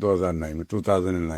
2009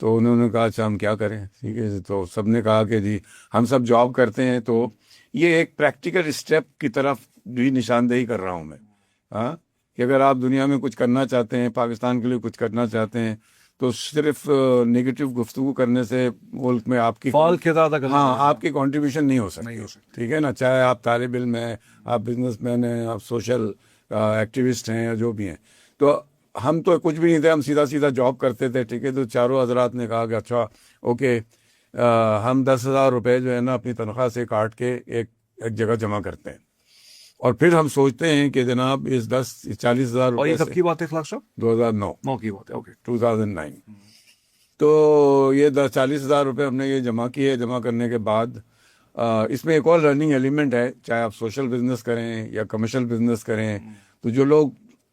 تو انہوں نے کہا اچھا ہم کیا کریں, ٹھیک ہے. تو سب نے کہا کہ جی ہم سب جاب کرتے ہیں. تو یہ ایک پریکٹیکل اسٹیپ کی طرف بھی نشاندہی کر رہا ہوں میں, ہاں, کہ اگر آپ دنیا میں کچھ کرنا چاہتے ہیں, پاکستان کے لیے کچھ کرنا چاہتے ہیں, تو صرف نگیٹو گفتگو کرنے سے ملک میں آپ کی فعال کردار ادا کرنا ہاں آپ کی کنٹریبیوشن نہیں ہو سکتی, ٹھیک ہے نا. چاہے آپ طالب علم ہیں, آپ بزنس مین ہیں, آپ سوشل ایکٹیوسٹ ہیں, یا جو بھی ہیں. تو ہم تو کچھ بھی نہیں تھے, ہم سیدھا جاب کرتے تھے, ٹھیک ہے. تو چاروں حضرات نے کہا کہ اچھا اوکے, ہم 10,000 روپے جو ہے نا اپنی تنخواہ سے کاٹ کے ایک جگہ جمع کرتے ہیں, اور پھر ہم سوچتے ہیں کہ جناب اس 40,000 اور یہ روپے کب کی بات ہے اخلاق صاحب؟ 2009 9 کی بات ہے. اوکے. 2009. تو یہ 40,000 روپے ہم نے یہ جمع کیے. جمع کرنے کے بعد اس میں ایک اور لرننگ ایلیمنٹ ہے, چاہے آپ سوشل بزنس کریں یا کمرشل بزنس کریں, تو جو لوگ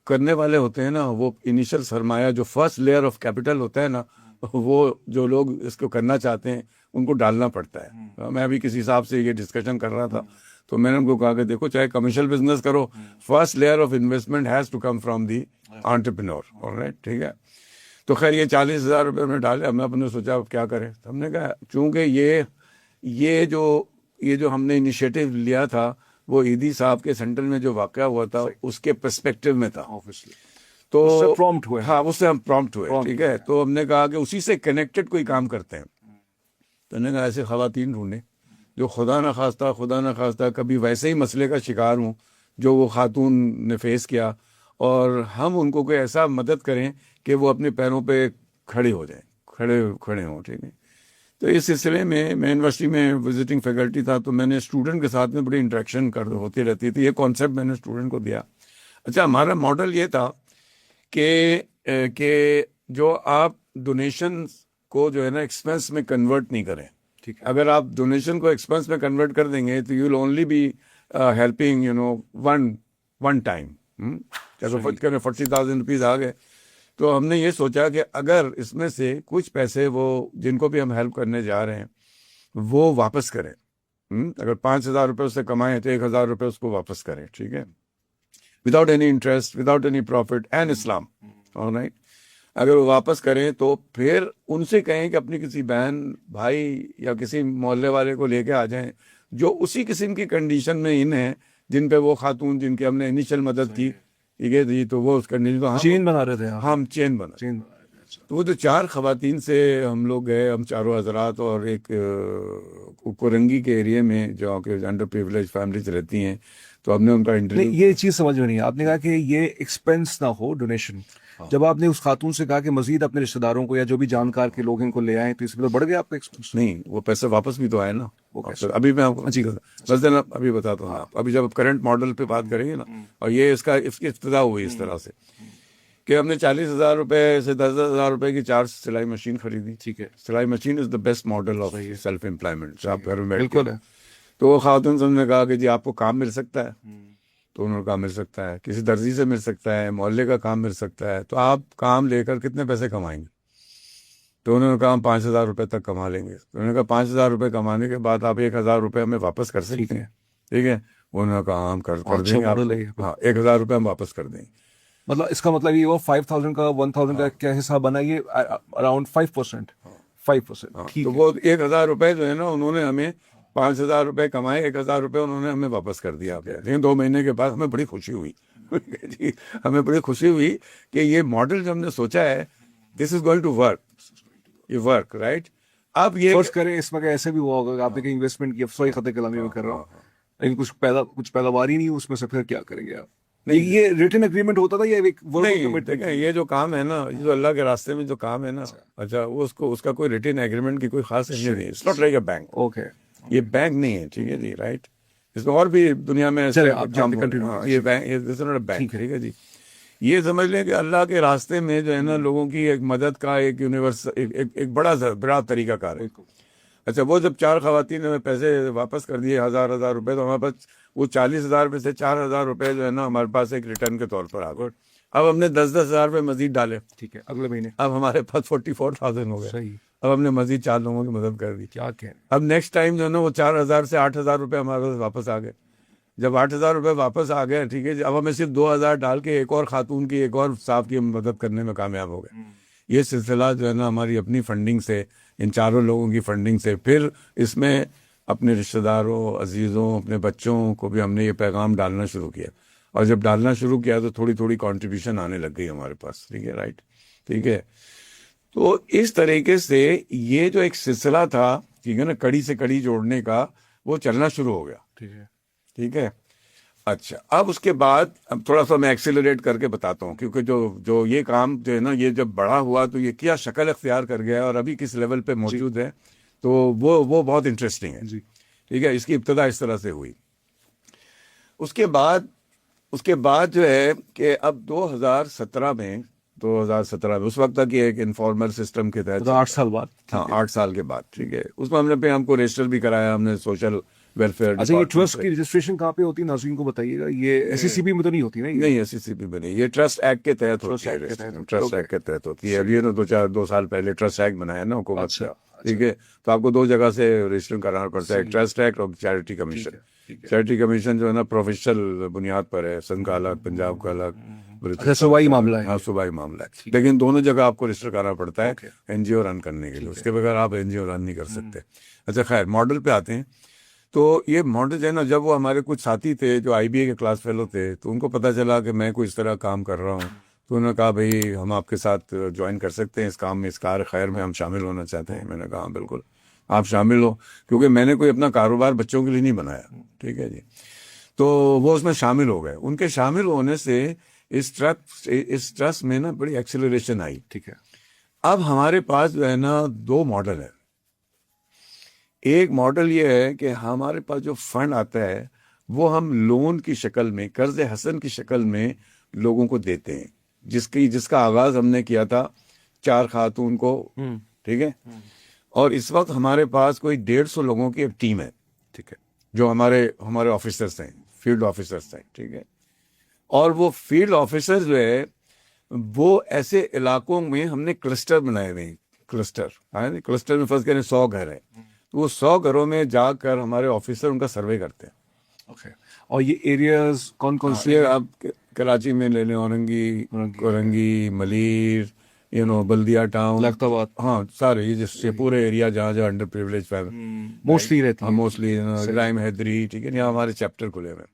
کرنے والے ہوتے ہیں نا, وہ انیشل سرمایہ جو فرسٹ لیئر آف کیپٹل ہوتا ہے نا, وہ جو لوگ اس کو کرنا چاہتے ہیں ان کو ڈالنا پڑتا ہے. میں ابھی کسی صاحب سے یہ ڈسکشن کر رہا تھا, تو میں نے ان کو کہا کہ دیکھو چاہے کمرشل بزنس کرو, first layer of investment has to come from the entrepreneur, alright, ٹھیک ہے. تو خیر یہ 40,000 روپے ہم نے ڈالے. ہم نے اپنے سوچا اب کیا کریں. ہم نے کہا چونکہ یہ جو ہم نے انیشیٹو لیا تھا وہ ایدی صاحب کے سینٹر میں جو واقعہ ہوا تھا اس کے پرسپیکٹو میں تھا, تو اس سے پرومپٹ ہوئے. ہاں اس سے ہم پرومپٹ ہوئے, ٹھیک ہے. تو ہم نے کہا کہ اسی سے کنیکٹڈ کوئی کام کرتے ہیں. تو ہم نے کہا ایسے خواتین ڈھونڈیں جو خدا نخواستہ کبھی ویسے ہی مسئلے کا شکار ہوں جو وہ خاتون نے فیس کیا, اور ہم ان کو کوئی ایسا مدد کریں کہ وہ اپنے پیروں پہ کھڑے ہو جائیں, کھڑے ہوں, ٹھیک ہے. تو اس سلسلے میں یونیورسٹی میں وزٹنگ فیکلٹی تھا, تو میں نے اسٹوڈنٹ کے ساتھ میں بڑی انٹریکشن ہوتی رہتی تھی. یہ کانسیپٹ میں نے اسٹوڈنٹ کو دیا. اچھا ہمارا ماڈل یہ تھا کہ جو آپ ڈونیشن کو جو ہے نا ایکسپینس میں کنورٹ نہیں کریں. ٹھیک ہے. اگر آپ ڈونیشن کو ایکسپینس میں کنورٹ کر دیں گے تو you will only be helping one time. اگر 40,000 روپیز آ گئے, تو ہم نے یہ سوچا کہ اگر اس میں سے کچھ پیسے وہ جن کو بھی ہم ہیلپ کرنے جا رہے ہیں وہ واپس کریں, اگر 5,000 روپے اس سے کمائیں تو 1,000 روپے اس کو واپس کریں, ٹھیک ہے, without any interest, without any profit and اسلام, آلرائٹ. اگر وہ واپس کریں تو پھر ان سے کہیں کہ اپنی کسی بہن بھائی یا کسی محلے والے کو لے کے آ جائیں جو اسی قسم کی کنڈیشن میں ان ہیں جن پہ وہ خاتون جن کی ہم نے انیشل مدد کی, ٹھیک ہے جی. تو وہ اس کنڈیشن چین بنا رہے تھے, ہم چین بنا. تو وہ جو 4 خواتین سے ہم لوگ گئے, ہم چاروں حضرات, اور ایک کورنگی کے ایریے میں جو کہ انڈر پریویلیج فیملیز رہتی ہیں, تو ہم نے ان کا انٹرویو. یہ چیز سمجھ میں نہیں. آپ نے کہا کہ یہ ایکسپینس نہ ہو ڈونیشن. جب آپ نے اس خاتون سے کہا کہ مزید اپنے رشتہ داروں کو یا جو بھی جانکار کے لوگ ان کو لے آئیں, تو اس میں تو بڑھ گیا آپ کا ایکسپینس. نہیں, وہ پیسے واپس بھی تو آئے نا. ابھی میں آپ کو بس دینا ابھی بتاتا ہوں. ابھی جب کرنٹ ماڈل پہ بات کریں گے نا, اور یہ اس کی ابتدا ہوئی اس طرح سے کہ ہم نے 40,000 روپے سے 10,000 روپے کی 4 سلائی مشین خریدی. ٹھیک ہے. سلائی machine is the best model of self employment. آپ گھر میں بالکل ہے. تو وہ خاتون سے نے کہا کہ جی آپ کو کام مل سکتا ہے. تو انہوں نے کہا مل سکتا ہے, کسی درزی سے مل سکتا ہے, محلے کا کام مل سکتا ہے, تو آپ کام لے کر کتنے پیسے کمائیں گے. تو انہوں نے کہا ہم 5,000 روپے تک کما لیں گے. تو انہوں نے کہا 5,000 روپے کمانے کے بعد آپ 1,000 روپے ہمیں واپس کر سکتے ہیں, ٹھیک ہے. انہوں نے کہا ہم کر دیں گے, ہاں 1,000 روپے ہم واپس کر دیں گے. مطلب اس کا مطلب یہ وہ 5,000 کا 1,000 کا کیا حساب بنا, یہ اراؤنڈ 5%. 5%. تو وہ 1,000 روپے جو ہے نا انہوں نے ہمیں 5,000 روپے کمائے, 1,000 روپے انہوں نے ہمیں واپس کر دیا. لیکن 2 مہینے کے بعد ہمیں بڑی خوشی ہوئی جی, ہمیں بڑی خوشی ہوئی کہ یہ ماڈل جو ہم نے سوچا ہے دس از گوئنگ ٹو ورک, یہ ورک, رائٹ. اب یہ فرض کریں اس میں ایسے بھی ہوا ہوگا کہ آپ نے کہیں انویسٹمنٹ کی, افسوئی خط کلامی میں کر رہا ہوں, لیکن کچھ پیداوار ہی نہیں اس میں سے, پھر کیا کریں گے آپ. یہ ریٹن اگریمنٹ ہوتا تھا یا یہ جو کام ہے نا, یہ جو اللہ کے راستے میں جو کام ہے نا, اچھا وہ اس کا کوئی ریٹن ایگریمنٹ کی کوئی خاص اہمیت نہیں. It's not like a bank. Okay, یہ بینک نہیں ہے, ٹھیک ہے جی, رائٹ. اس میں اور بھی دنیا میں یہ بینک, ٹھیک ہے جی. یہ سمجھ لیں کہ اللہ کے راستے میں جو ہے نا لوگوں کی ایک مدد کا ایک یونیورس ایک بڑا طریقہ کار ہے. اچھا وہ جب 4 خواتین نے پیسے واپس کر دیے 1,000 روپے, تو ہمارے پاس وہ 40,000 میں سے 4,000 روپے جو ہے نا ہمارے پاس ایک ریٹرن کے طور پر آ گئے. اب ہم نے 10,000 روپے مزید ڈالے, ٹھیک ہے, اگلے مہینے اب ہمارے پاس 44,000 ہو گئے. صحیح. اب ہم نے مزید 4 لوگوں کی مدد کر دی. کیا کہیں. اب نیکسٹ ٹائم جو ہے نا وہ 4,000 سے 8,000 روپے ہمارے پاس واپس آ گئے. جب 8,000 روپے واپس آ گئے, ٹھیک ہے جی, اب ہمیں صرف 2,000 ڈال کے ایک اور خاتون کی ایک اور صاحب کی مدد کرنے میں کامیاب ہو گئے. یہ سلسلہ جو ہے نا ہماری اپنی فنڈنگ سے، ان چاروں لوگوں کی فنڈنگ سے، پھر اس میں اپنے رشتہ داروں، عزیزوں، اپنے بچوں کو بھی ہم نے یہ پیغام ڈالنا شروع کیا، اور جب ڈالنا شروع کیا تو تھوڑی تھوڑی کنٹریبیوشن آنے لگ گئی ہمارے پاس. ٹھیک ہے، رائٹ، ٹھیک ہے. تو اس طریقے سے یہ جو ایک سلسلہ تھا، ٹھیک ہے نا، کڑی سے کڑی جوڑنے کا، وہ چلنا شروع ہو گیا. ٹھیک ہے. ٹھیک ہے. اچھا، اب اس کے بعد اب تھوڑا سا میں ایکسیلریٹ کر کے بتاتا ہوں، کیونکہ جو یہ کام جو ہے نا، یہ جب بڑا ہوا تو یہ کیا شکل اختیار کر گیا اور ابھی کس لیول پہ موجود ہے، تو وہ بہت انٹرسٹنگ ہے. جی. ٹھیک ہے. اس کی ابتدا اس طرح سے ہوئی. اس کے بعد جو ہے کہ اب 2017 میں اس وقت تک یہ ایک انفارمل سسٹم کے تحت، 8 سال بعد. ہاں 8 سال کے بعد. ٹھیک ہے. اس میں ہم کو رجسٹر بھی کرایا ہم نے سوشل ویلفیئر. اچھا، یہ ٹرسٹ کی رجسٹریشن کہاں پہ ہوتی ہے؟ ناظرین کو بتائیے گا. یہ ایس سی سی بی میں تو نہیں ہوتی نا؟ نہیں، ایس سی سی بی میں نہیں، یہ ٹرسٹ ایکٹ کے تحت ہوتی ہے. ٹرسٹ ایکٹ کے تحت ہوتی ہے. ابھی نا 2 سال پہلے ٹرسٹ ایکٹ بنایا نا حکومت کا. ٹھیک ہے. تو آپ کو 2 جگہ سے رجسٹر کرانا پڑتا ہے، ٹرسٹ ایکٹ اور چیریٹی کمیشن. چیریٹی کمیشن جو ہے نا پروفیشنل بنیاد پر ہے، سندھ کا الگ، پنجاب کا الگ، صوبائی معاملہ ہے. ہاں صوبائی معاملہ ہے. لیکن دونوں جگہ آپ کو رجسٹر کرنا پڑتا ہے این جی او رن کرنے کے لیے. اس کے بغیر آپ این جی او رن نہیں کر سکتے. اچھا خیر، ماڈل پہ آتے ہیں. تو یہ ماڈل جو ہے نا، جب وہ ہمارے کچھ ساتھی تھے جو آئی بی اے کے کلاس فیلو تھے، تو ان کو پتہ چلا کہ میں کوئی اس طرح کام کر رہا ہوں، تو انہوں نے کہا بھائی ہم آپ کے ساتھ جوائن کر سکتے ہیں اس کام میں، اس کار خیر میں ہم شامل ہونا چاہتے ہیں. میں نے کہا بالکل آپ شامل ہو، کیونکہ میں نے کوئی اپنا کاروبار بچوں کے لیے نہیں بنایا. ٹھیک ہے جی. تو وہ اس میں شامل ہو گئے. ان کے شامل ہونے سے اس ٹرسٹ میں نا بڑی ایکسیلریشن آئی. ٹھیک ہے. اب ہمارے پاس جو ہے نا 2 ماڈل ہے. ایک ماڈل یہ ہے کہ ہمارے پاس جو فنڈ آتا ہے وہ ہم لون کی شکل میں، قرض حسن کی شکل میں لوگوں کو دیتے ہیں، جس کا آغاز ہم نے کیا تھا 4 خاتون کو. ٹھیک ہے. اور اس وقت ہمارے پاس کوئی 150 لوگوں کی ایک ٹیم ہے. ٹھیک ہے. جو ہمارے آفیسرس ہیں، فیلڈ آفیسرس ہیں. ٹھیک ہے. اور وہ فیلڈ آفیسر جو ہے وہ ایسے علاقوں میں ہم نے کلسٹر بنائے ہوئے ہیں. کلسٹر میں فرض کریں 100 گھر ہیں، تو وہ 100 گھروں میں جا کر ہمارے آفیسر ان کا سروے کرتے ہیں. اوکے. اور یہ ایریاز کون کون سے؟ آپ کراچی میں لے لیں، اورنگی، ملیر، بلدیا ٹاؤن، لخت آباد، ہاں سارے یہ پورے ایریا جہاں انڈر پریولیج موسٹلی رہتی ہے. موسٹلی گرائم حیدری. ٹھیک ہے. یہاں ہمارے چیپٹر کھلے ہوئے.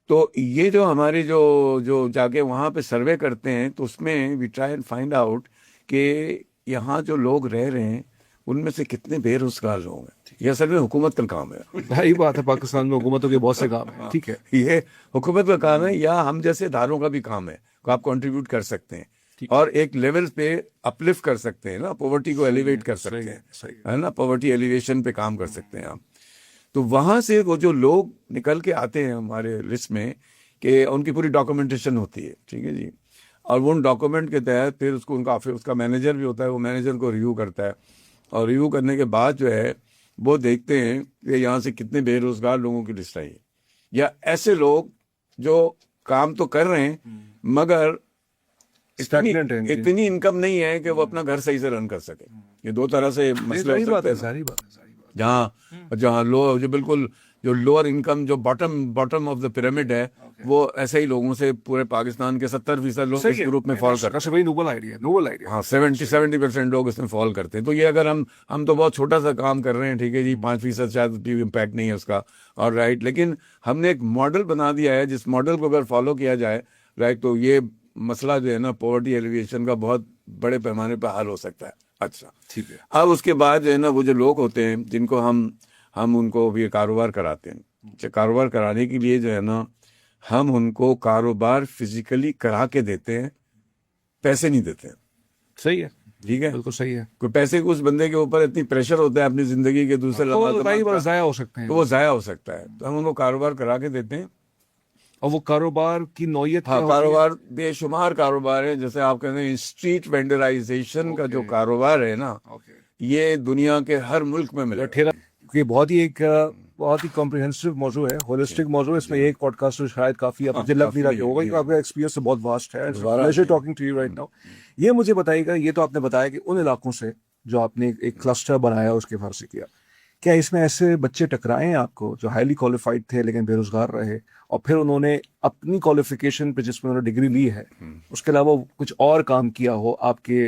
تو یہ جو ہمارے جو جا کے وہاں پہ سروے کرتے ہیں، تو اس میں we try and find out کہ یہاں جو لوگ رہ رہے ہیں ان میں سے کتنے بے روزگار لوگ ہیں. یہ اصل میں حکومت کا کام ہے. صحیح بات ہے، پاکستان میں حکومتوں کے بہت سے کام ہیں. ٹھیک ہے. یہ حکومت کا کام ہے یا ہم جیسے اداروں کا بھی کام ہے کہ آپ کنٹریبیوٹ کر سکتے ہیں اور ایک لیول پہ اپلفٹ کر سکتے ہیں نا، پاورٹی کو ایلیویٹ کر سکتے ہیں، ہے نا، پاورٹی ایلیویشن پہ کام کر سکتے ہیں آپ. تو وہاں سے وہ جو لوگ نکل کے آتے ہیں ہمارے لسٹ میں، کہ ان کی پوری ڈاکومنٹیشن ہوتی ہے. ٹھیک ہے جی. اور وہ ڈاکومنٹ کے تحت پھر اس کا مینیجر بھی ہوتا ہے، وہ مینیجر کو ریویو کرتا ہے، اور ریویو کرنے کے بعد جو ہے وہ دیکھتے ہیں کہ یہاں سے کتنے بے روزگار لوگوں کی لسٹ آئی ہے، یا ایسے لوگ جو کام تو کر رہے ہیں مگر اتنی انکم نہیں ہے کہ وہ اپنا گھر صحیح سے رن کر سکے. یہ 2 طرح سے مسئلے ہو سکتے ہیں. جہاں جو بالکل جو لوور انکم، جو باٹم آف دا پیرامڈ ہے، وہ ایسے ہی لوگوں سے پورے پاکستان کے 70% لوگ اس گروپ میں فال کرتے ہیں. Nobel idea. ہاں 70% لوگ اس میں فال کرتے ہیں. تو یہ اگر ہم تو بہت چھوٹا سا کام کر رہے ہیں، ٹھیک ہے جی، 5% شاید بھی امپیکٹ نہیں ہے اس کا، اور رائٹ. لیکن ہم نے ایک ماڈل بنا دیا ہے، جس ماڈل کو اگر فالو کیا جائے، رائٹ، تو یہ مسئلہ جو ہے نا پاورٹی ایلیویشن کا بہت بڑے پیمانے پہ حل ہو سکتا ہے. اچھا ٹھیک ہے. اب اس کے بعد جو ہے نا وہ جو لوگ ہوتے ہیں جن کو ہم ان کو بھی کاروبار کراتے ہیں. کاروبار کرانے کے لیے جو ہے نا ہم ان کو کاروبار فزیکلی کرا کے دیتے ہیں، پیسے نہیں دیتے ہیں. صحیح ہے. ٹھیک ہے، بالکل صحیح ہے. کوئی پیسے کو اس بندے کے اوپر اتنی پریشر ہوتا ہے اپنی زندگی کے دوسرے ضائع ہو سکتے ہیں، تو وہ ضائع ہو سکتا ہے. تو ہم ان کو کاروبار کرا کے دیتے ہیں. اور وہ کاروبار کی نوعیت، ہاں کاروبار بے شمار کاروبار ہے. جیسے آپ کہتے ہیں اسٹریٹ وینڈرائزیشن کا جو کاروبار ہے نا، یہ دنیا کے ہر ملک میں ملے. یہ بہت ہی کمپریہنسو موضوع ہے، ہولسٹک موضوع ہے. اس میں ایک پوڈ کاسٹ تو شاید کافی آپ مجھے لگ نہیں رہا کہ ہوگا، کیونکہ آپ کا ایکسپیرینس بہت واسٹ ہے. Pleasure talking to you right now. یہ مجھے بتائیے گا، یہ تو آپ نے بتایا کہ ان علاقوں سے جو آپ نے ایک کلسٹر بنایا اس کے فرض سے کیا، کیا اس میں ایسے بچے ٹکرائے ہیں آپ کو جو ہائیلی کوالیفائڈ تھے لیکن بے روزگار رہے، اور پھر انہوں نے اپنی کوالیفیکیشن پہ جس میں انہوں نے ڈگری لی ہے اس کے علاوہ کچھ اور کام کیا ہو آپ کے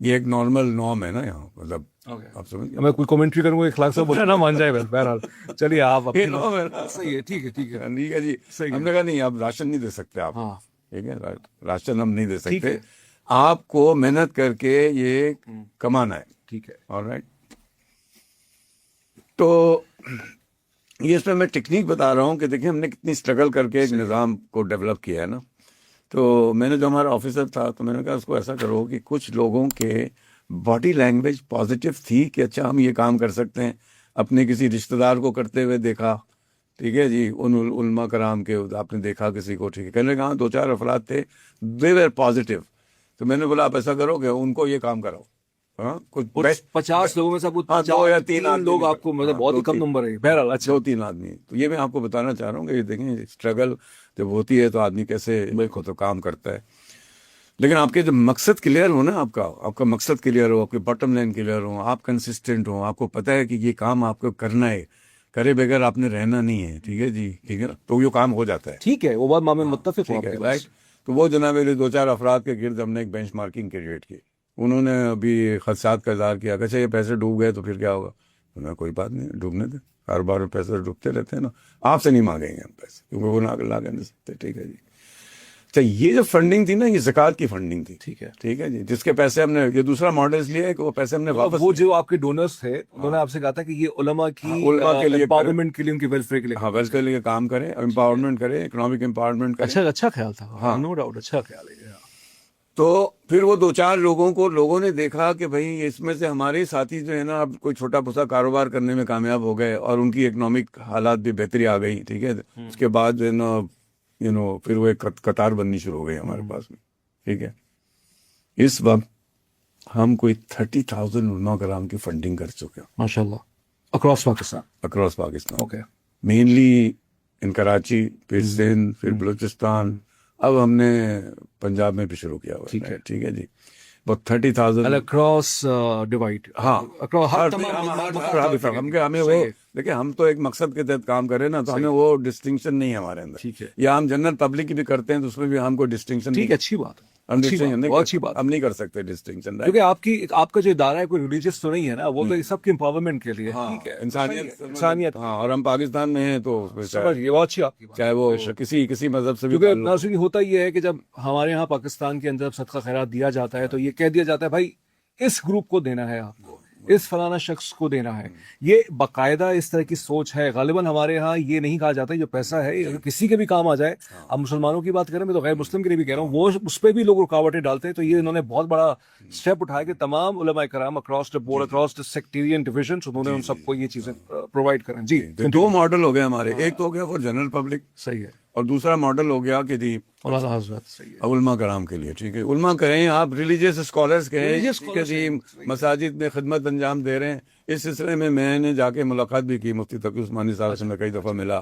یہ ایک نارمل نارم ہے نا یہاں, مطلب آپ سمجھ گئے. میں کوئی کمنٹری کروں گا اخلاق سے بولنا نہ مان جائے. بہرحال چلیے آپ یہ norm ہے نا. صحیح ہے, ٹھیک ہے ٹھیک ہے. ٹھیک ہے جی. ہم نے کہا نہیں آپ راشن نہیں دے سکتے آپ, ہاں ٹھیک ہے, راشن ہم نہیں دے ٹھیک سکتے, ہے. آپ کو محنت کر کے یہ کمانا ہے. ٹھیک ہے. آلرائٹ. تو یہ اس میں میں ٹیکنیک بتا رہا ہوں کہ دیکھیں ہم نے کتنی اسٹرگل کر کے ایک نظام کو ڈیولپ کیا ہے نا. تو میں نے جو ہمارا آفیسر تھا تو میں نے کہا اس کو ایسا کرو کہ کچھ لوگوں کے باڈی لینگویج پازیٹیو تھی کہ اچھا ہم یہ کام کر سکتے ہیں. اپنے کسی رشتہ دار کو کرتے ہوئے دیکھا, ٹھیک ہے جی, ان علماء کرام کے آپ نے دیکھا کسی کو, ٹھیک ہے. کہنے کہاں 2-4 افراد تھے دے ویر پازیٹیو. تو میں نے بولا آپ ایسا کرو کہ ان کو یہ کام کراؤ. ہاں, کچھ 50 لوگوں میں سے آپ 2 یا 3 لوگ آپ کو مطلب بہت ہی کم نمبر ہے. بہرحال اچھا 2-3 آدمی. تو یہ میں آپ کو بتانا چاہ رہا ہوں کہ یہ دیکھیں اسٹرگل جب ہوتی ہے تو آدمی کیسے تو کام کرتا ہے. لیکن آپ کے جب مقصد کلیئر ہو نا, آپ کا مقصد کلیئر ہو, آپ کے باٹم لائن کلیئر ہو, آپ کنسسٹنٹ ہو, آپ کو پتہ ہے کہ یہ کام آپ کو کرنا ہے, کرے بغیر آپ نے رہنا نہیں ہے, ٹھیک ہے جی, ٹھیک ہے نا, تو یہ کام ہو جاتا ہے. ٹھیک ہے, وہ بات میں متفق ہوں. رائٹ. تو وہ جناب میرے 2-4 افراد کے گرد ہم نے ایک بینچ مارکنگ کریٹ کی. انہوں نے ابھی خدشات کا اظہار کیا کہ اچھا یہ پیسے ڈوب گئے تو پھر کیا ہوگا. انہوں نے کوئی بات نہیں, ڈوبنے دیں, کاروبار میں پیسے ڈوبتے رہتے ہیں نا, آپ سے نہیں مانگیں گے ہم پیسے کیونکہ وہ لا کے نہیں سکتے, ٹھیک ہے جی. اچھا یہ جو فنڈنگ تھی نا یہ زکوٰۃ کی فنڈنگ تھی, ٹھیک ہے, ٹھیک ہے جی, جس کے پیسے ہم نے, یہ دوسرا ماڈل اس لیے ہے کہ وہ پیسے ہم نے واپس, وہ جو آپ کے ڈونرز تھے انہوں نے آپ سے کہا تھا کہ یہ علماء کی کے لیے امپاورمنٹ کے لیے, ان کی ویلفیئر کے لیے, ہاں ویلفیئر کے لیے کام کریں, امپاورمنٹ کریں, اکنامک امپاورمنٹ کریں. اچھا خیال تھا. ہاں نو ڈاؤٹ, اچھا خیال ہے. تو پھر وہ 2-4 لوگوں نے دیکھا کہ بھائی اس میں سے ہمارے ساتھی جو ہے نا اب کوئی چھوٹا پھوٹا کاروبار کرنے میں کامیاب ہو گئے اور ان کی اکنامک حالات بھی بہتری آ گئی, ٹھیک ہے. اس کے بعد جو ہے نا پھر وہ ایک قطار بننی شروع ہو گئی ہمارے پاس میں, ٹھیک ہے. اس وقت ہم کوئی 30,000 علماء کرام کی فنڈنگ کر چکے ہیں ماشاء اللہ across Pakistan. Okay, mainly in Karachi, پھر سندھ, پھر بلوچستان, اب ہم نے پنجاب میں بھی شروع کیا ہوا ہے, ٹھیک ہے جی. بہت 30,000 اکراس ڈیوائڈ. ہاں ہمیں ہمیں وہ دیکھیں, ہم تو ایک مقصد کے تحت کام کریں نا, تو ہمیں وہ ڈسٹنکشن نہیں ہے ہمارے اندر. ٹھیک ہے, یا ہم جنرل پبلک کی بھی کرتے ہیں تو اس میں بھی ہم کو ڈسٹنکشن, ٹھیک ہے, اچھی بات, بہت اچھی بات. ہم نہیں کر سکتے ڈسٹنکشن, کیونکہ آپ کا جو ادارہ ہے کوئی ریلیجیس تو نہیں ہے نا, وہ تو سب کی امپاورمنٹ کے لیے, ٹھیک ہے, انسانیت. ہاں, اور ہم پاکستان میں ہیں تو یہ بہت اچھی آپ کی بات, چاہے وہ کسی مذہب سے بھی. کیونکہ ناظرین ہوتا یہ ہے کہ جب ہمارے یہاں پاکستان کے اندر صدقہ خیرات دیا جاتا ہے تو یہ کہہ دیا جاتا ہے بھائی اس گروپ کو دینا ہے, آپ کو اس فلانا شخص کو دینا ہے. یہ باقاعدہ اس طرح کی سوچ ہے. غالباً ہمارے ہاں یہ نہیں کہا جاتا جو پیسہ ہے اگر کسی کے بھی کام آ جائے, اب مسلمانوں کی بات کریں میں تو غیر مسلم کے لیے بھی کہہ رہا ہوں, وہ اس پہ بھی لوگ رکاوٹیں ڈالتے ہیں. تو یہ انہوں نے بہت بڑا اسٹیپ اٹھایا کہ تمام علماء کرام across the board, across the sectarian divisions, انہوں نے ان سب کو یہ چیزیں پرووائڈ کریں. جی 2 ماڈل ہو گئے ہمارے, ایک تو ہو گیا فور جنرل پبلک, صحیح ہے, اور دوسرا ماڈل ہو گیا کہ جی مولانا حضرت, صحیح ہے, علماء کرام کے لیے, ٹھیک ہے. علماء کہیں, آپ ریلیجیس اسکالرس کہیں کہ جی مساجد میں خدمت انجام دے رہے ہیں. اس سلسلے میں نے جا کے ملاقات بھی کی مفتی تقی عثمانی صاحب سے, میں کئی دفعہ ملا.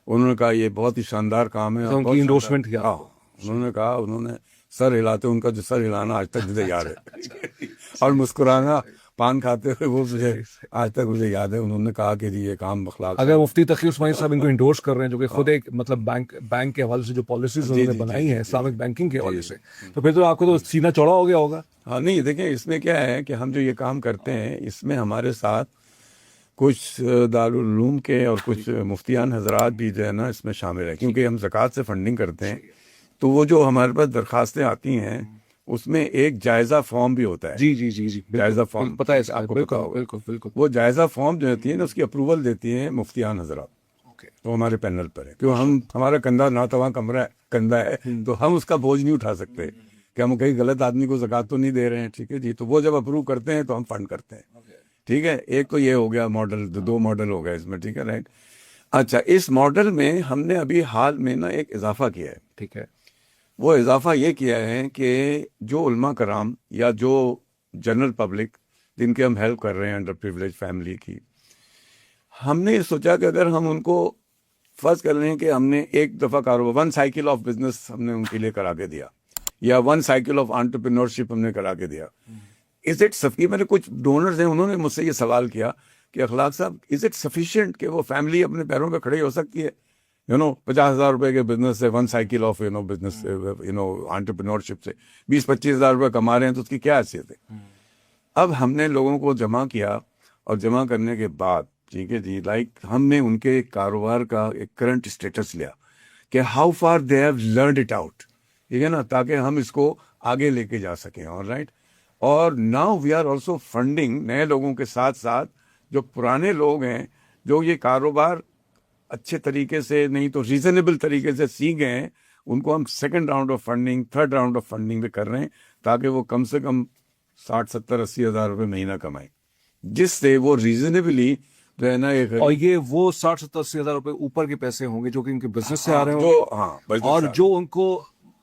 انہوں نے کہا یہ بہت ہی شاندار کام ہے, انڈورسمنٹ کیا. انہوں نے کہا, انہوں نے سر ہلاتے, ان کا جو سر ہلانا آج تک مجھے یاد ہے, اور مسکرانا پان کھاتے ہوئے وہ مجھے آج تک مجھے یاد ہے. انہوں نے کہا کہ جی یہ کام اخلاق. اگر مفتی تقی عثمانی صاحب ان کو انڈورس کر رہے ہیں جو کہ خود ایک مطلب بینک کے حوالے سے جو پالیسیز انہوں نے بنائی ہیں اسلامک بینکنگ کے حوالے سے, تو پھر تو آپ کو تو سینہ چوڑا ہو گیا ہوگا. ہاں نہیں دیکھیں, اس میں کیا ہے کہ ہم جو یہ کام کرتے ہیں اس میں ہمارے ساتھ کچھ دارالعلوم کے اور کچھ مفتیان حضرات بھی جو ہے نا اس میں شامل ہیں, کیونکہ ہم زکوٰۃ سے فنڈنگ کرتے ہیں. تو وہ جو ہمارے پاس درخواستیں آتی ہیں اس میں ایک جائزہ فارم بھی ہوتا ہے. جی جائزہ فارم پتہ ہے, بالکل. وہ جائزہ فارم جو ہوتی ہے نا اس کی اپروول دیتی ہیں مفتیان حضرات, تو ہمارے پینل پر ہے. کیوں ہمارا کندھا ناتواں کندھا ہے, تو ہم اس کا بوجھ نہیں اٹھا سکتے کہ ہم کہیں غلط آدمی کو زکوٰۃ تو نہیں دے رہے ہیں, ٹھیک ہے جی. تو وہ جب اپروو کرتے ہیں تو ہم فنڈ کرتے ہیں, ٹھیک ہے. ایک تو یہ ہو گیا ماڈل, 2 ماڈل ہو گیا اس میں, ٹھیک ہے, رائٹ. اچھا, اس ماڈل میں ہم نے ابھی حال میں نا ایک اضافہ کیا ہے, ٹھیک ہے. وہ اضافہ یہ کیا ہے کہ جو علماء کرام یا جو جنرل پبلک جن کے ہم ہیلپ کر رہے ہیں انڈر پریویلیج فیملی کی, ہم نے یہ سوچا کہ اگر ہم ان کو فرض کر رہے ہیں کہ ہم نے ایک دفعہ کاروبار 1 سائیکل آف بزنس ہم نے ان کے لیے کرا کے دیا, یا 1 سائیکل آف انٹرپرینورشپ ہم نے کرا کے دیا. از اٹ سفی میرے کچھ ڈونرز ہیں, انہوں نے مجھ سے یہ سوال کیا کہ اخلاق صاحب از اٹ سفیشینٹ کہ وہ فیملی اپنے پیروں پہ کھڑی ہو سکتی ہے, 50,000 روپے کے بزنس سے 1 سائیکل آف بزنس انٹرپرینورشپ سے 20-25 ہزار روپے کما رہے ہیں, تو اس کی کیا حیثیت ہے. اب ہم نے لوگوں کو جمع کیا اور جمع کرنے کے بعد ٹھیک ہے جی لائک ہم نے ان کے کاروبار کا ایک کرنٹ اسٹیٹس لیا کہ how far they have learned it out, ٹھیک ہے نا, تاکہ ہم اس کو آگے لے کے جا سکیں. اور رائٹ, اور now we are also funding نئے لوگوں کے ساتھ ساتھ جو پرانے لوگ ہیں جو یہ کاروبار اچھے طریقے سے نہیں تو ریزنیبل طریقے سے سیکھ گئے ہیں, ان کو ہم second round of funding, third round of funding پہ کر رہے ہیں تاکہ وہ کم سے کم 60-70-80 ہزار روپے مہینہ کمائیں, جس سے وہ ریزنیبلی جو ہے نا ایک اور یہ وہ 60-70-80 ہزار روپے اوپر کے پیسے ہوں گے جو کہ ان کے بزنس سے آ رہے ہوں گے, جو ہاں اور جو ان کو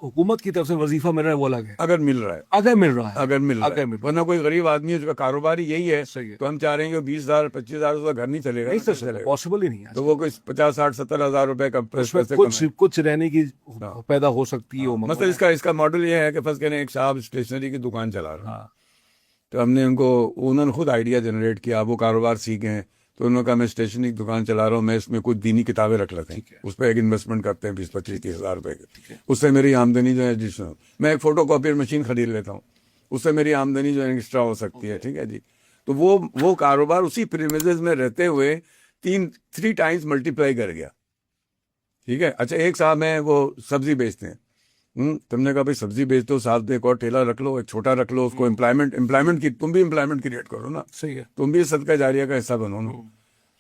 حکومت کی طرف سے وظیفہ مل رہا ہے وہ الگ ہے, اگر مل رہا ہے اگر مل رہا ہے, اگر مل رہا ہے ورنہ کوئی غریب آدمی ہے اس کا کاروبار ہی یہی ہے, صحیح ہے. تو ہم چاہ رہے ہیں کہ 20,000-25,000 کا گھر نہیں چلے گا, نہیں سر, پاسبل ہی نہیں ہے. تو وہ کوئی 50-60-70 ہزار روپے کا اس میں کچھ رہنے کی پیدا ہو سکتی ہے. مطلب اس کا ماڈل یہ ہے کہ فرض کریں ایک صاحب اسٹیشنری کی دکان چلا رہا ہے, ہاں, تو ہم نے انہوں نے خود آئیڈیا جنریٹ کیا, وہ کاروبار سیکھیں, تو انہوں نے کہا میں اسٹیشنری کی دکان چلا رہا ہوں, میں اس میں کچھ دینی کتابیں رکھ لیتے ہیں, اس پہ ایک انویسٹمنٹ کرتے ہیں 20-25 ہزار روپے کے, اس سے میری آمدنی جو ہے میں ایک فوٹو کاپیئر مشین خرید لیتا ہوں, اس سے میری آمدنی جو ہے ایکسٹرا ہو سکتی ہے, ٹھیک ہے جی. تو وہ کاروبار اسی پریمیزز میں رہتے ہوئے 3 ٹائمز ملٹیپلائی کر گیا, ٹھیک ہے. اچھا, ایک صاحب ہیں وہ سبزی بیچتے ہیں, تم نے کہا بھائی سبزی بیچ دو, ساتھ میں ایک اور ٹھیلا رکھ لو, ایک چھوٹا رکھ لو, اس کو امپلائمنٹ کی تم بھی امپلائمنٹ کریٹ کرو نا, صحیح ہے. تم بھی صدقہ جاریہ کا حصہ بنو نا,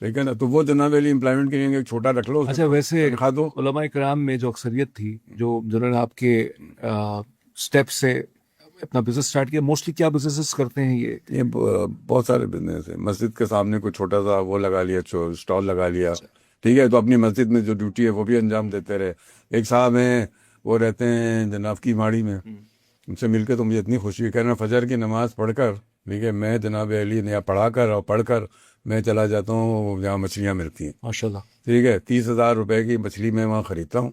ٹھیک ہے نا. تو وہ جناب علی امپلائمنٹ کے لیے ایک چھوٹا رکھ لو. اچھا, ویسے دکھا دو. علماء کرام میں جو اکثریت تھی جنہوں نے آپ کے اسٹیپ سے اپنا بزنس اسٹارٹ کیا, موسٹلی کیا بزنس کرتے ہیں یہ بہت سارے بزنس ہیں. مسجد کے سامنے کوئی چھوٹا سا وہ لگا لیا, اسٹال لگا لیا, ٹھیک ہے, تو اپنی مسجد میں جو ڈیوٹی ہے وہ بھی انجام دیتے رہے. ایک صاحب ہیں وہ رہتے ہیں جناب کی ماڑی میں, ان سے مل کے تو مجھے اتنی خوشی ہے, کہنا فجر کی نماز پڑھ کر ٹھیک ہے میں جناب علی نے پڑھا کر اور پڑھ کر میں چلا جاتا ہوں جہاں مچھلیاں ملتی ہیں, ماشاء اللہ, ٹھیک ہے. 30,000 روپے کی مچھلی میں وہاں خریدتا ہوں,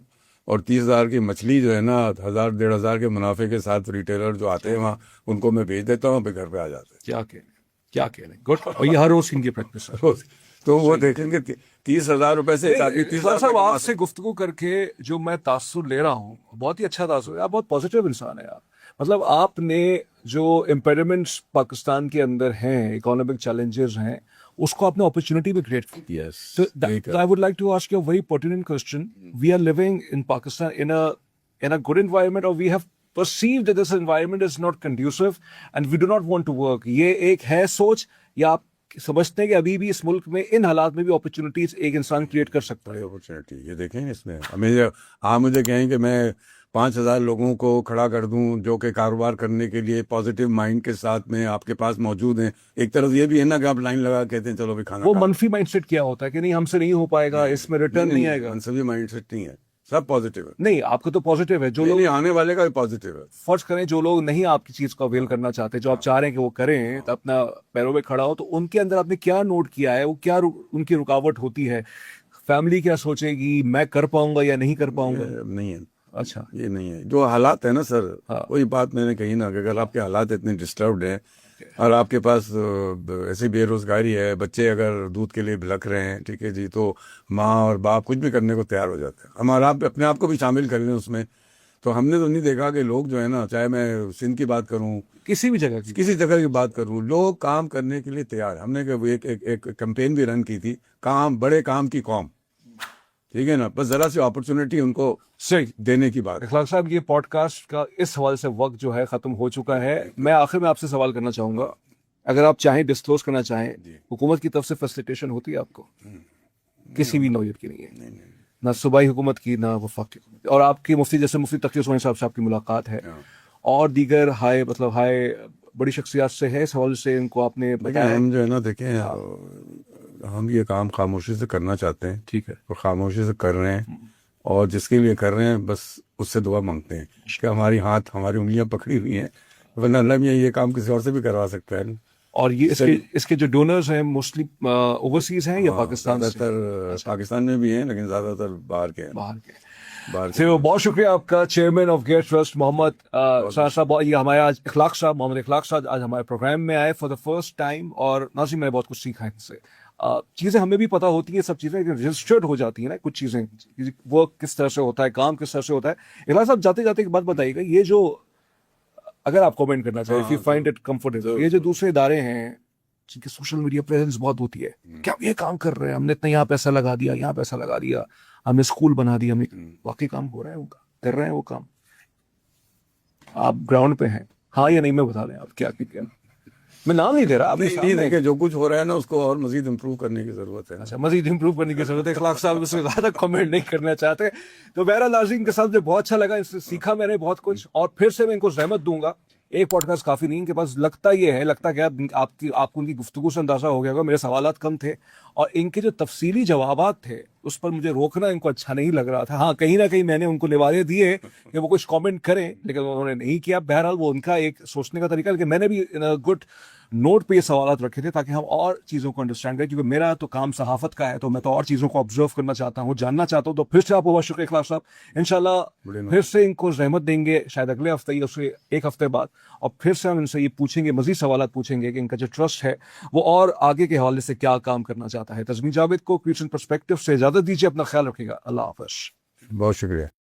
اور 30,000 کی مچھلی جو ہے نا 1,000-1,500 کے منافع کے ساتھ ریٹیلر جو آتے ہیں وہاں ان کو میں بھیج دیتا ہوں, پھر گھر پہ آ جاتے ہیں. کیا کہنے, گڈ. اور یہ ہر روز ان کی پریکٹس ہے. تو وہ دیکھیں گے 30,000 روپے سے صاحب آپ سے گفتگو کر کے جو میں تاثر لے رہا ہوں, بہت ہی اچھا تاثر ہے. آپ بہت پازیٹیو انسان ہے آپ. مطلب آپ نے جو امپیڈمنٹس پاکستان کے اندر ہیں, اکانومک چیلنجز ہیں, اس کو آپ نے اپرچونٹی میں کریٹ کی. Yes. So I would like to ask you a very pertinent question. We are living in Pakistan in a good environment, or we have perceived that this environment is not conducive and we do not want to work. یہ ایک ہے سوچ, یا آپ سمجھتے ہیں کہ ابھی بھی اس ملک میں ان حالات میں بھی اپرچونیٹیز ایک انسان کریٹ کر سکتا ہے؟ اپرچونیٹی یہ دیکھیں اس میں آپ مجھے کہیں کہ میں 5,000 لوگوں کو کھڑا کر دوں جو کہ کاروبار کرنے کے لیے پازیٹیو مائنڈ کے ساتھ میں آپ کے پاس موجود ہیں. ایک طرف یہ بھی ہے نا کہ آپ لائن لگا کہتے ہیں چلو بھی کھانا, وہ منفی مائنڈ سیٹ کیا ہوتا ہے کہ نہیں ہم سے نہیں ہو پائے گا, اس میں ریٹرن نہیں آئے گا. منفی مائنڈ سیٹ نہیں ہے, سب پازیٹیو ہے. نہیں, آپ کا تو پازیٹیو ہے. جو لوگ آنے والے کا بھی پازیٹیو ہے. فرض کریں جو لوگ نہیں آپ کی چیز کو اویل کرنا چاہتے, جو آپ چاہ رہے ہیں کہ وہ کریں تو اپنا پیروں پہ کھڑا ہو, تو ان کے اندر آپ نے کیا نوٹ کیا ہے, وہ کیا ان کی رکاوٹ ہوتی ہے؟ فیملی کیا سوچے گی, میں کر پاؤں گا یا نہیں کر پاؤں گا؟ نہیں ہے. اچھا, یہ نہیں ہے. جو حالات ہے نا سر, وہی بات میں نے کہی نا کہ اگر آپ کے حالات اتنے ڈسٹربڈ ہیں اور آپ کے پاس ایسی بے روزگاری ہے, بچے اگر دودھ کے لیے بھلک رہے ہیں, ٹھیک ہے جی, تو ماں اور باپ کچھ بھی کرنے کو تیار ہو جاتے ہیں. ہمارا آپ اپنے آپ کو بھی شامل کر لیں اس میں. تو ہم نے تو نہیں دیکھا کہ لوگ جو ہے نا, چاہے میں سندھ کی بات کروں, کسی بھی جگہ کی بات کروں, لوگ کام کرنے کے لیے تیار. ہم نے ایک کمپین بھی رن کی تھی, بڑے کام کی قوم, ٹھیک ہے نا, بس ذرا سی اپرچونٹی ان کو صحیح دینے کی بات. اخلاق صاحب, یہ پوڈ کاسٹ کا اس حوالے سے وقت جو ہے ختم ہو چکا ہے. میں آخر میں آپ سے سوال کرنا چاہوں گا, اگر آپ چاہیں ڈسکلوز کرنا چاہیں, حکومت کی طرف سے فیسیلیٹیشن ہوتی ہے آپ کو؟ کسی بھی نوعیت کی نہیں ہے, نہ صوبائی حکومت کی نہ وفاقی حکومت. اور آپ کی مفتی جیسے مفتی تقی عثمانی صاحب سے آپ کی ملاقات ہے, اور دیگر ہائے بڑی شخصیات سے ہے, اس حوالے سے ان کو آپ نے بتایا؟ ہم جو ہے نا دیکھیں, ہم یہ کام خاموشی سے کرنا چاہتے ہیں, ٹھیک ہے, اور خاموشی سے کر رہے ہیں, اور جس کے لیے کر رہے ہیں بس اس سے دعا مانگتے ہیں کہ ہماری انگلیاں پکڑی ہوئی ہیں, ورنہ اللہ میاں یہ کام کسی اور سے بھی کروا سکتا ہے. اور یہ اس کے جو ڈونرز ہیں موسٹلی اوورسیز ہیں یا پاکستان سے؟ پاکستان میں بھی ہیں, لیکن زیادہ تر باہر کے ہیں. بہت شکریہ آپ کا, چیئرمین آف گیٹ ٹرسٹ محمد صاحب. یہ ہمارے آج محمد اخلاق صاحب آج ہمارے پروگرام میں آئے فار دا فرسٹ ٹائم, اور ناظرین میں نے بہت کچھ سیکھا ہے ان سے. چیزیں ہمیں بھی پتہ ہوتی ہیں, سب چیزیں رجسٹرڈ ہو جاتی ہیں نا, کچھ چیزیں ورک کس طرح سے ہوتا ہے, کام کس طرح سے ہوتا ہے. اخلاق صاحب, جاتے جاتے ایک بات بتائیے گا, یہ جو اگر آپ کامنٹ کرنا چاہیں if you find it comfortable. یہ جو دوسرے ادارے ہیں جن کی سوشل میڈیا پریزنس بہت ہوتی ہے کہ ہم یہ کام کر رہے ہیں, ہم نے اتنا یہاں پیسہ لگا دیا, یہاں پیسہ لگا دیا, ہم نے اسکول بنا دیا, ہم واقعی کام ہو رہا ہے ان کا, کر رہے ہیں وہ کام, آپ گراؤنڈ پہ ہیں ہاں یا نہیں میں بتا دیں آپ کیا کیا. میں نام نہیں دے رہا, آپ دیکھیں جو کچھ ہو رہا ہے نا اس کو اور مزید امپروو کرنے کی ضرورت ہے. اچھا مزید امپروو کرنے کی ضرورت ہے. اخلاق صاحب اس سے زیادہ کامنٹ نہیں کرنا چاہتے. تو بہرحال ناظرین کے ساتھ مجھے بہت اچھا لگا, اس سے سیکھا میں نے بہت کچھ, اور پھر سے میں ان کو زحمت دوں گا, ایک پوڈ کاسٹ کافی نہیں, ان کے پاس لگتا یہ ہے, لگتا کہ آپ کو ان کی گفتگو سے اندازہ ہو گیا ہوگا میرے سوالات کم تھے, اور ان کے جو تفصیلی جوابات تھے اس پر مجھے روکنا ان کو اچھا نہیں لگ رہا تھا. ہاں کہیں نہ کہیں میں نے ان کو نوارے دیے کہ وہ کچھ کامنٹ کریں, لیکن انہوں نے نہیں کیا. بہرحال وہ ان کا ایک سوچنے کا طریقہ, لیکن میں نے بھی گڈ نوٹ پہ یہ سوالات رکھے تھے تاکہ ہم اور چیزوں کو انڈرسٹینڈ کریں, کیونکہ میرا تو کام صحافت کا ہے, تو میں تو اور چیزوں کو آبزرو کرنا چاہتا ہوں, جاننا چاہتا ہوں. تو پھر سے آپ کو بہت شکریہ اخلاق صاحب, انشاءاللہ پھر سے ان کو زحمت دیں گے, شاید اگلے ہفتے یا اسے ایک ہفتے بعد, اور پھر سے ہم ان سے یہ پوچھیں گے, مزید سوالات پوچھیں گے کہ ان کا جو ٹرسٹ ہے وہ اور آگے کے حوالے سے کیا کام کرنا چاہتا ہے. تزمین جاوید کو کرسچین پرسپیکٹو سے اجازت دیجیے, اپنا خیال رکھیے گا, اللہ حافظ. بہت شکریہ.